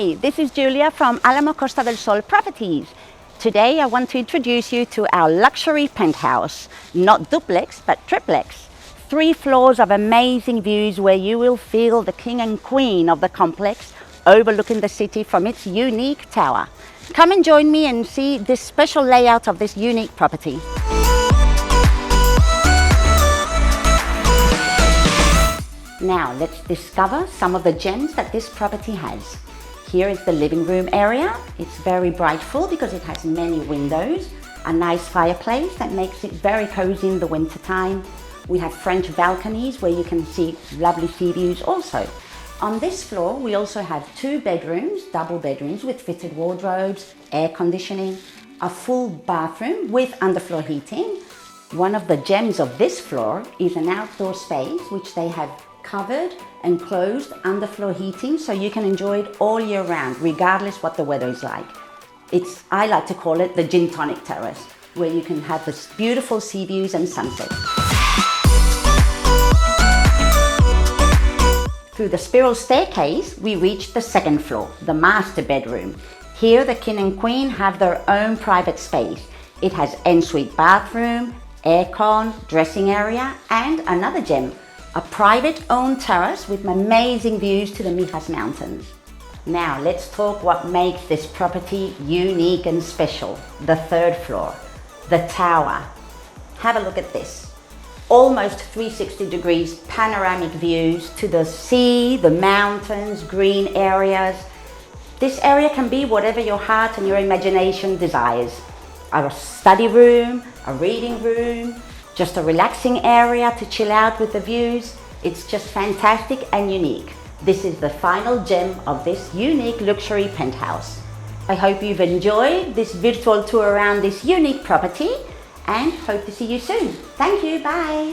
Hi, this is Julia from Costa del Sol Properties. Today I want to introduce you to our luxury penthouse, not duplex but triplex. 3 floors of amazing views where you will feel the king and queen of the complex overlooking the city from its unique tower. Come and join me and see this special layout of this unique property. Now let's discover some of the gems that this property has. Here is the living room area. It's very brightful because it has many windows, a nice fireplace that makes it very cozy in the winter time. We have French balconies where you can see lovely sea views also. On this floor we also have 2 bedrooms, double bedrooms with fitted wardrobes, air conditioning, a full bathroom with underfloor heating. One of the gems of this floor is an outdoor space which they have covered and closed underfloor heating, so you can enjoy it all year round regardless what the weather is like. I like to call it the gin tonic terrace, where you can have this beautiful sea views and sunset. Through the spiral staircase we reach the 2nd floor, the master bedroom. Here the king and queen have their own private space. It has ensuite bathroom, aircon, dressing area, and another gem, a private owned terrace with amazing views to the Mijas mountains. Now let's talk what makes this property unique and special. The 3rd floor, the tower. Have a look at this. Almost 360 degrees panoramic views to the sea, the mountains, green areas. This area can be whatever your heart and your imagination desires. A study room, a reading room, just a relaxing area to chill out with the views. It's just fantastic and unique. This is the final gem of this unique luxury penthouse. I hope you've enjoyed this virtual tour around this unique property and hope to see you soon. Thank you, bye.